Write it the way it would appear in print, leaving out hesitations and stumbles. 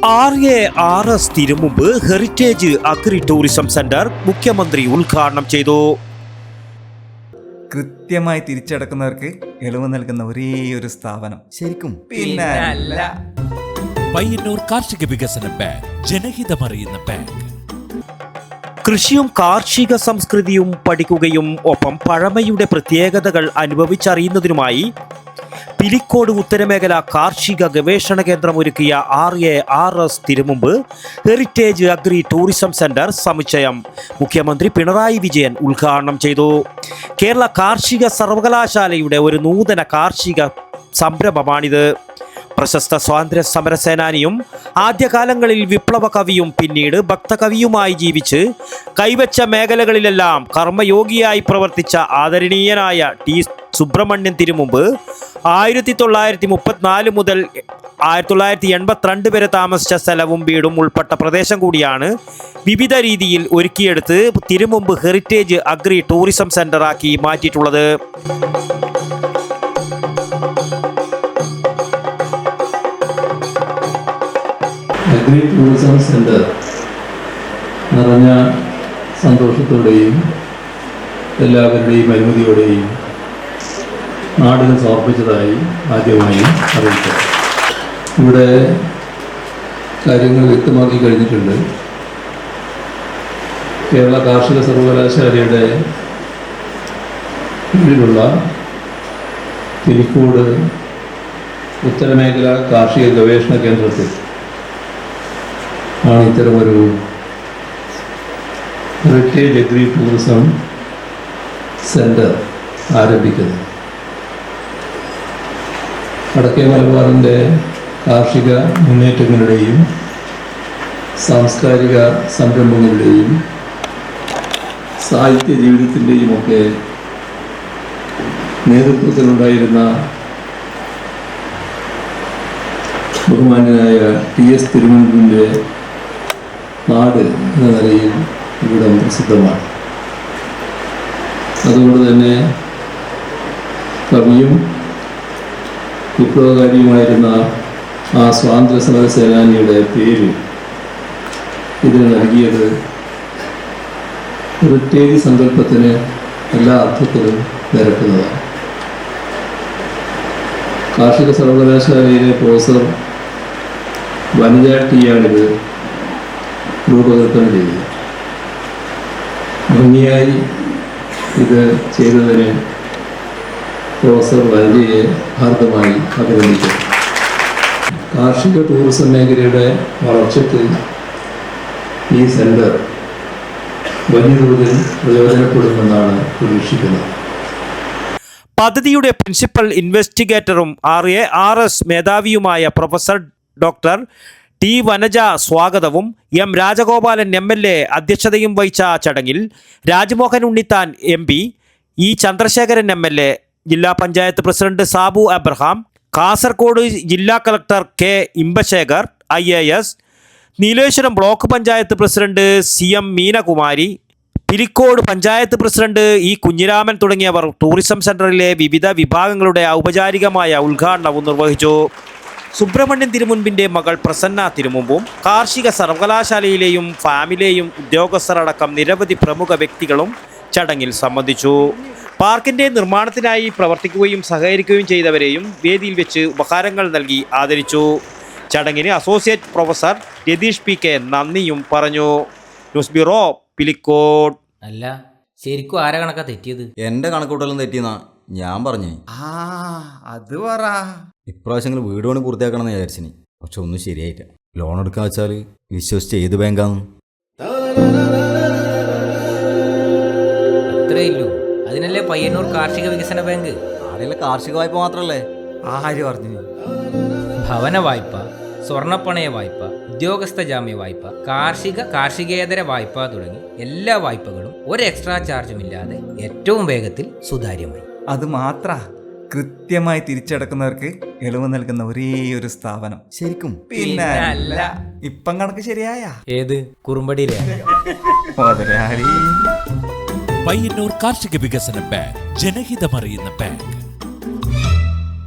RARS Thirumumbu heritage agri tourism centre മുഖ്യമന്ത്രി ഉദ്ഘാടനം ചെയ്തു. കൃത്യമായി തിരിച്ചടക്കുന്നവർക്ക് ഇളവ് നൽകുന്ന ഒരേ ഒരു സ്ഥാപനം. ശരിക്കും പിന്നെ അല്ല. പയ്യന്നൂർ കാർഷിക വികസന ബാങ്ക്, ജനഹിതമറിയുന്ന ബാങ്ക്. കൃഷിയും കാർഷിക സംസ്കൃതിയും പഠിക്കുകയും ഒപ്പം പഴമയുടെ പ്രത്യേകതകൾ അനുഭവിച്ചറിയുന്നതിനുമായി പിലിക്കോട് ഉത്തരമേഖല കാർഷിക ഗവേഷണ കേന്ദ്രം ഒരുക്കിയ RARS Thirumumbu heritage agri tourism centre സമുച്ചയം മുഖ്യമന്ത്രി പിണറായി വിജയൻ ഉദ്ഘാടനം ചെയ്തു. കേരള കാർഷിക സർവകലാശാലയുടെ ഒരു നൂതന കാർഷിക സംരംഭമാണിത്. പ്രശസ്ത സ്വാതന്ത്ര്യ സമരസേനാനിയും ആദ്യകാലങ്ങളിൽ വിപ്ലവ കവിയും പിന്നീട് ഭക്തകവിയുമായി ജീവിച്ച് കൈവച്ച മേഖലകളിലെല്ലാം കർമ്മയോഗിയായി പ്രവർത്തിച്ച ആദരണീയനായ ടി സുബ്രഹ്മണ്യൻ തിരുമുമ്പ് 1934 മുതൽ 1982 വരെ താമസിച്ച സ്ഥലവും വീടും ഉൾപ്പെട്ട പ്രദേശം കൂടിയാണ് വിവിധ രീതിയിൽ ഒരുക്കിയെടുത്ത് തിരുമുമ്പ് ഹെറിറ്റേജ് അഗ്രി ടൂറിസം സെന്ററാക്കി മാറ്റിയിട്ടുള്ളത്. അഗ്രി ടൂറിസം സെന്റർ നിറഞ്ഞ സന്തോഷത്തോടെയും എല്ലാവരുടെയും അനുമതിയോടെയും നാടിന് സമർപ്പിച്ചതായി ആദ്യമായി അറിയിക്കാം. ഇവിടെ കാര്യങ്ങൾ വ്യക്തമാക്കി കഴിഞ്ഞിട്ടുണ്ട്. കേരള കാർഷിക സർവകലാശാലയുടെ കീഴിലുള്ള പിലിക്കോട് ഉത്തരമേഖല കാർഷിക ഗവേഷണ കേന്ദ്രത്തിൽ ആണ് ഇത്തരമൊരു ഹെറിറ്റേജ് അഗ്രി ടൂറിസം സെന്റർ ആരംഭിക്കുന്നത്. വടക്കേ മലബാറിൻ്റെ കാർഷിക മുന്നേറ്റങ്ങളുടെയും സാംസ്കാരിക സംരംഭങ്ങളുടെയും സാഹിത്യ ജീവിതത്തിൻ്റെയും ഒക്കെ നേതൃത്വത്തിലുണ്ടായിരുന്ന ബഹുമാന്യനായ TS തിരുമുമ്പിൻ്റെ നാട് എന്ന നിലയിൽ ഇവിടം പ്രസിദ്ധമാണ്. അതുകൊണ്ട് തന്നെ കവിയും വിപ്ലവകാരിയുമായിരുന്ന ആ സ്വാതന്ത്ര്യ സമര സേനാനിയുടെ പേര് ഇതിന് നൽകിയത് ഹെറിറ്റേജ് സങ്കല്പത്തിന് എല്ലാ അർത്ഥത്തിലും നിരക്കുന്നതാണ്. കാർഷിക സർവകലാശാലയിലെ പ്രൊഫസർ വനജ ടിയാണിത് രൂപകൽപ്പന ചെയ്തത്. ഭംഗിയായി ഇത് ചെയ്തതിന് പ്രൊഫസർ വനജയെ ഹാർദമായി അഭിനന്ദിക്കുന്നു. കാർഷിക ടൂറിസം മേഖലയുടെ വളർച്ചയ്ക്ക് ഈ സെന്റർ വലിയ തോതിൽ പ്രയോജനപ്പെടുമെന്നാണ് പ്രതീക്ഷിക്കുന്നത്. പദ്ധതിയുടെ പ്രിൻസിപ്പൽ ഇൻവെസ്റ്റിഗേറ്ററും RARS മേധാവിയുമായ പ്രൊഫസർ ഡോക്ടർ T വനജ സ്വാഗതവും M രാജഗോപാലൻ MLA അധ്യക്ഷതയും വഹിച്ച ചടങ്ങിൽ Rajmohan Unnithan MP, E Chandrasekharan MLA, ജില്ലാ പഞ്ചായത്ത് പ്രസിഡന്റ് സാബു അബ്രഹാം, കാസർഗോഡ് ജില്ലാ collector K Imbasekhar IAS, Nileshwaram block panchayat president CM Meenakumari, Pilicode panchayat president E Kunhiraman തുടങ്ങിയവർ ടൂറിസം സെന്ററിലെ വിവിധ വിഭാഗങ്ങളുടെ ഔപചാരികമായ ഉദ്ഘാടനവും നിർവഹിച്ചു. സുബ്രഹ്മണ്യൻ തിരുമുൻപിൻ്റെ മകൾ പ്രസന്ന തിരുമുമ്പും കാർഷിക സർവകലാശാലയിലെയും ഫാമിലെയും ഉദ്യോഗസ്ഥരടക്കം നിരവധി പ്രമുഖ വ്യക്തികളും ചടങ്ങിൽ സംബന്ധിച്ചു. പാർക്കിൻ്റെ നിർമ്മാണത്തിനായി പ്രവർത്തിക്കുകയും സഹകരിക്കുകയും ചെയ്തവരെയും വേദിയിൽ വെച്ച് ഉപഹാരങ്ങൾ നൽകി ആദരിച്ചു. ചടങ്ങിന് അസോസിയേറ്റ് പ്രൊഫസർ രതീഷ് PK നന്ദിയും പറഞ്ഞു. News bureau, Pilicode. അല്ല, ശരിക്കും ആരെ കണക്കാ തെറ്റിയത്? എൻ്റെ കണക്കൂട്ടലും തെറ്റിയെന്നാ ഞാൻ പറഞ്ഞു. അത് പറ. ഇപ്രാവശ്യങ്ങൾ വീട് പണി പൂർത്തിയാക്കണമെന്ന് വിചാരിച്ചിനി. പക്ഷെ ഒന്നും ശരിയായില്ല. ലോൺ എടുക്കാൻ വെച്ചാൽ വിശ്വസിച്ച് ഏത് ബാങ്കാന്ന് അത്രയില്ലൂ. അതിനല്ലേ പയ്യന്നൂർ കാർഷിക വികസന ബാങ്ക്. ആടെയുള്ള കാർഷിക വായ്പ മാത്രമല്ലേ? ആര് പറഞ്ഞു? ഭവന വായ്പ, സ്വർണ്ണപ്പണയ വായ്പ, ഉദ്യോഗസ്ഥ ജാമ്യ വായ്പ, കാർഷികേതര വായ്പ തുടങ്ങി എല്ലാ വായ്പകളും ഒരു എക്സ്ട്രാ ചാർജുമില്ലാതെ ഏറ്റവും വേഗത്തിൽ സുതാര്യമായി. അത് മാത്ര, കൃത്യമായി തിരിച്ചടക്കുന്നവർക്ക് ഇളവ് നൽകുന്ന ഒരേ ഒരു സ്ഥാപനം. ശരിക്കും പിന്നെ അല്ല. ഇപ്പം കണക്ക് ശരിയായ ഏത് കുറുമ്പടിയിലെ പയ്യന്നൂർ കാർഷിക വികസന ബാങ്ക്, ജനഹിതമറിയുന്ന ബാങ്ക്.